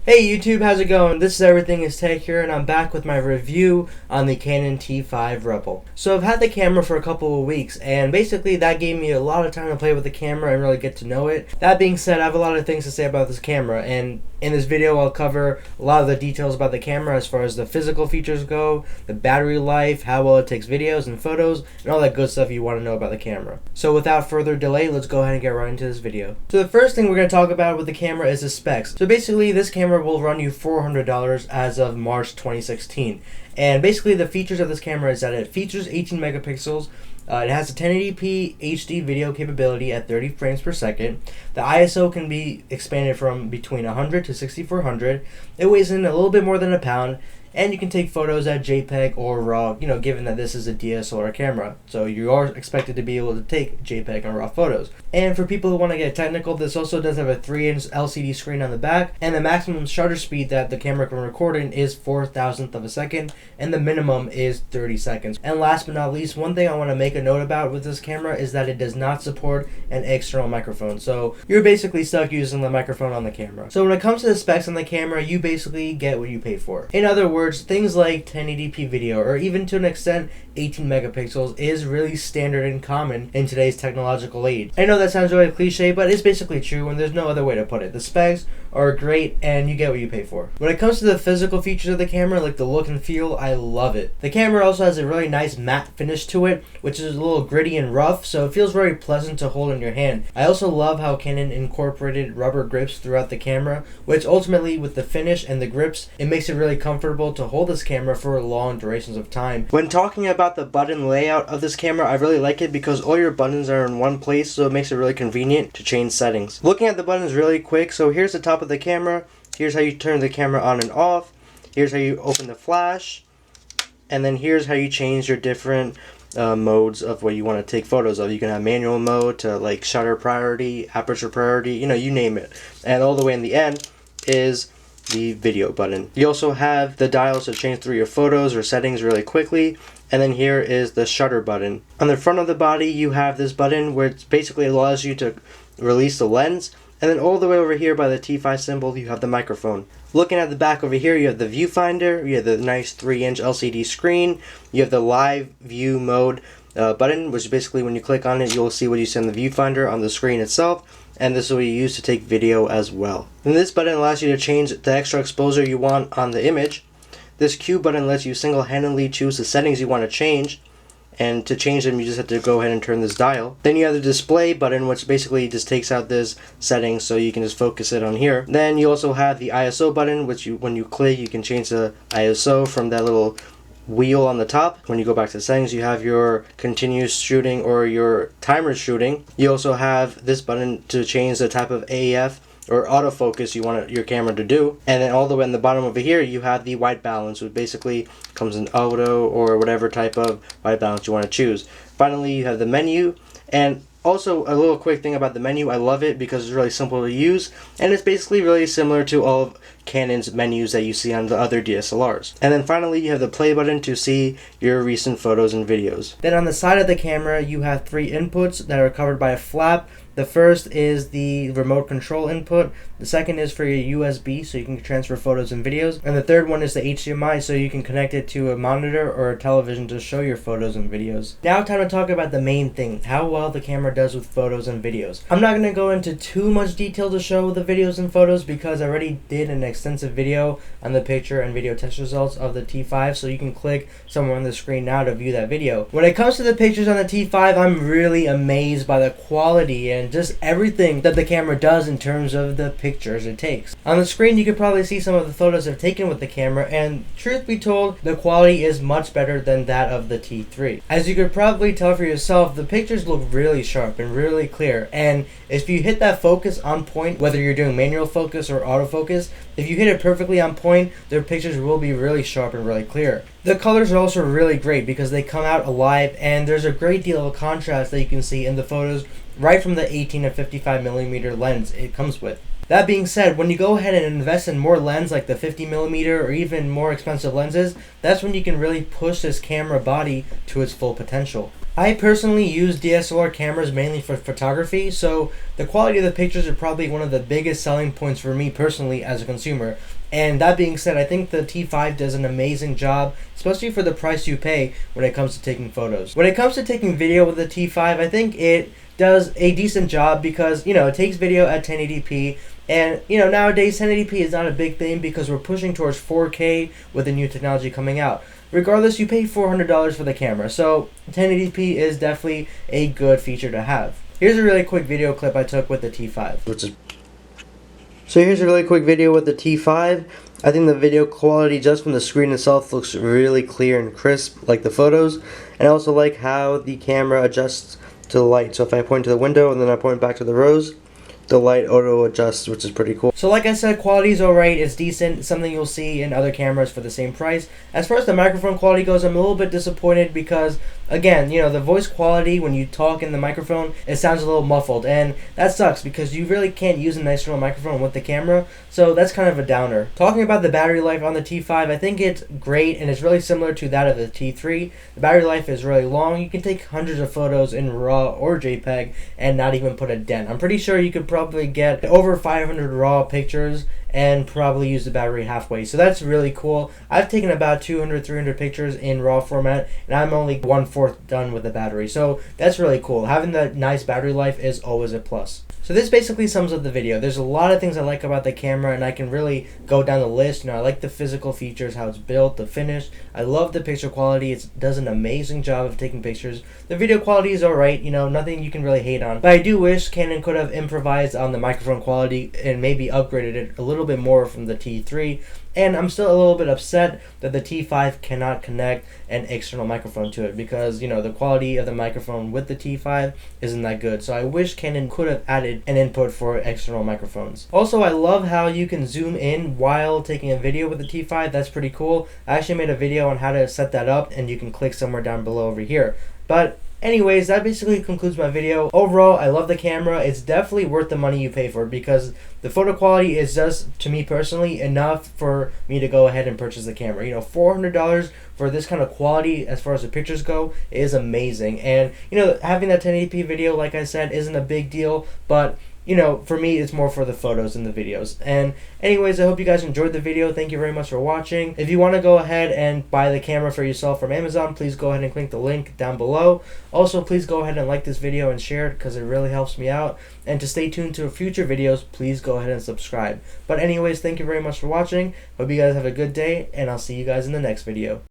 Hey YouTube, how's it going? This is Everything is Tech here, and I'm back with my review on the Canon T5 Rebel. So I've had the camera for a couple of weeks, and basically that gave me a lot of time to play with the camera and really get to know it. That being said, I have a lot of things to say about this camera, and in this video I'll cover a lot of the details about the camera as far as the physical features go, the battery life, how well it takes videos and photos, and all that good stuff you want to know about the camera. So without further delay, let's go ahead and get right into this video. So the first thing we're going to talk about with the camera is the specs. So basically this camera will run you $400 as of March 2016. And basically the features of this camera is that it features 18 megapixels. It has a 1080p HD video capability at 30 frames per second. The ISO can be expanded from between 100 to 6400. It weighs in a little bit more than a pound. And you can take photos at JPEG or RAW, given that this is a DSLR camera. So you are expected to be able to take JPEG and RAW photos. And for people who want to get technical, this also does have a 3-inch LCD screen on the back. And the maximum shutter speed that the camera can record in is 4,000th of a second. And the minimum is 30 seconds. And last but not least, one thing I want to make a note about with this camera is that it does not support an external microphone. So you're basically stuck using the microphone on the camera. So when it comes to the specs on the camera, you basically get what you pay for. In other words, things like 1080p video, or even to an extent 18 megapixels, is really standard and common in today's technological age. I know that sounds really cliche, but it's basically true, and there's no other way to put it. The specs are great, and you get what you pay for. When it comes to the physical features of the camera, like the look and feel, I love it. The camera also has a really nice matte finish to it, which is a little gritty and rough, so it feels very pleasant to hold in your hand. I also love how Canon incorporated rubber grips throughout the camera, which ultimately, with the finish and the grips, it makes it really comfortable to hold this camera for long durations of time. When talking about the button layout of this camera, I really like it because all your buttons are in one place, so it makes it really convenient to change settings. Looking at the buttons really quick, so here's the top of the camera, here's how you turn the camera on and off, here's how you open the flash, and then here's how you change your different modes of what you want to take photos of. You can have manual mode to like shutter priority, aperture priority, you name it. And all the way in the end is the video button. You also have the dials to change through your photos or settings really quickly, and then here is the shutter button. On the front of the body you have this button where it basically allows you to release the lens, and then all the way over here by the T5 symbol you have the microphone. Looking at the back over here, you have the viewfinder, you have the nice 3-inch LCD screen, you have the live view mode button, which is basically when you click on it you'll see what you see in the viewfinder on the screen itself, and this is what you use to take video as well. And this button allows you to change the extra exposure you want on the image. This Q button lets you single-handedly choose the settings you want to change, and to change them you just have to go ahead and turn this dial. Then you have the display button, which basically just takes out this setting so you can just focus it on here. Then you also have the ISO button, which when you click you can change the ISO from that little wheel on the top. When you go back to settings you have your continuous shooting or your timer shooting. You also have this button to change the type of AF or autofocus you want your camera to do. And then all the way in the bottom over here you have the white balance, which basically comes in auto or whatever type of white balance you want to choose. Finally you have the menu, and also a little quick thing about the menu, I love it because it's really simple to use, and it's basically really similar to all of Canon's menus that you see on the other DSLRs. And then finally you have the play button to see your recent photos and videos. Then on the side of the camera you have 3 inputs that are covered by a flap. The first is the remote control input, the second is for your USB so you can transfer photos and videos, and the third one is the HDMI so you can connect it to a monitor or a television to show your photos and videos. Now time to talk about the main thing, how well the camera does with photos and videos. I'm not going to go into too much detail to show the videos and photos because I already did an extensive video on the picture and video test results of the T5, so you can click somewhere on the screen now to view that video. When it comes to the pictures on the T5, I'm really amazed by the quality and just everything that the camera does in terms of the pictures it takes. On the screen you could probably see some of the photos I've taken with the camera, and truth be told the quality is much better than that of the T3. As you could probably tell for yourself, the pictures look really sharp and really clear, and if you hit that focus on point, whether you're doing manual focus or autofocus, if you hit it perfectly on point, their pictures will be really sharp and really clear. The colors are also really great because they come out alive, and there's a great deal of contrast that you can see in the photos right from the 18 to 55mm lens it comes with. That being said, when you go ahead and invest in more lens like the 50mm or even more expensive lenses, that's when you can really push this camera body to its full potential. I personally use DSLR cameras mainly for photography, so the quality of the pictures are probably one of the biggest selling points for me personally as a consumer. And that being said, I think the T5 does an amazing job, especially for the price you pay when it comes to taking photos. When it comes to taking video with the T5, I think it does a decent job because, it takes video at 1080p. And, nowadays 1080p is not a big thing because we're pushing towards 4K with the new technology coming out. Regardless, you pay $400 for the camera, so 1080p is definitely a good feature to have. Here's a really quick video clip I took with the T5. So here's a really quick video with the T5. I think the video quality just from the screen itself looks really clear and crisp, like the photos. And I also like how the camera adjusts to the light. So if I point to the window and then I point back to the rose, the light auto adjusts, which is pretty cool. So like I said, quality is alright, it's decent, something you'll see in other cameras for the same price. As far as the microphone quality goes, I'm a little bit disappointed because, again, the voice quality when you talk in the microphone, it sounds a little muffled, and that sucks because you really can't use an external microphone with the camera, so that's kind of a downer. Talking about the battery life on the T5, I think it's great, and it's really similar to that of the T3. The battery life is really long. You can take hundreds of photos in RAW or JPEG and not even put a dent. I'm pretty sure you could probably get over 500 RAW pictures and probably use the battery halfway. So that's really cool. I've taken about 200, 300 pictures in RAW format, and I'm only 1/4 done with the battery. So that's really cool. Having that nice battery life is always a plus. So this basically sums up the video. There's a lot of things I like about the camera, and I can really go down the list. I like the physical features, how it's built, the finish. I love the picture quality. It does an amazing job of taking pictures. The video quality is alright, nothing you can really hate on. But I do wish Canon could have improvised on the microphone quality and maybe upgraded it a little bit more from the T3. And I'm still a little bit upset that the T5 cannot connect an external microphone to it because, the quality of the microphone with the T5 isn't that good. So I wish Canon could have added an input for external microphones. Also, I love how you can zoom in while taking a video with the T5. That's pretty cool. I actually made a video on how to set that up, and you can click somewhere down below over here. But anyways, that basically concludes my video. Overall, I love the camera. It's definitely worth the money you pay for it because the photo quality is just, to me personally, enough for me to go ahead and purchase the camera. $400 for this kind of quality as far as the pictures go is amazing. And, having that 1080p video, like I said, isn't a big deal, but for me, it's more for the photos and the videos. And anyways, I hope you guys enjoyed the video. Thank you very much for watching. If you want to go ahead and buy the camera for yourself from Amazon, please go ahead and click the link down below. Also, please go ahead and like this video and share it because it really helps me out. And to stay tuned to future videos, please go ahead and subscribe. But anyways, thank you very much for watching. Hope you guys have a good day, and I'll see you guys in the next video.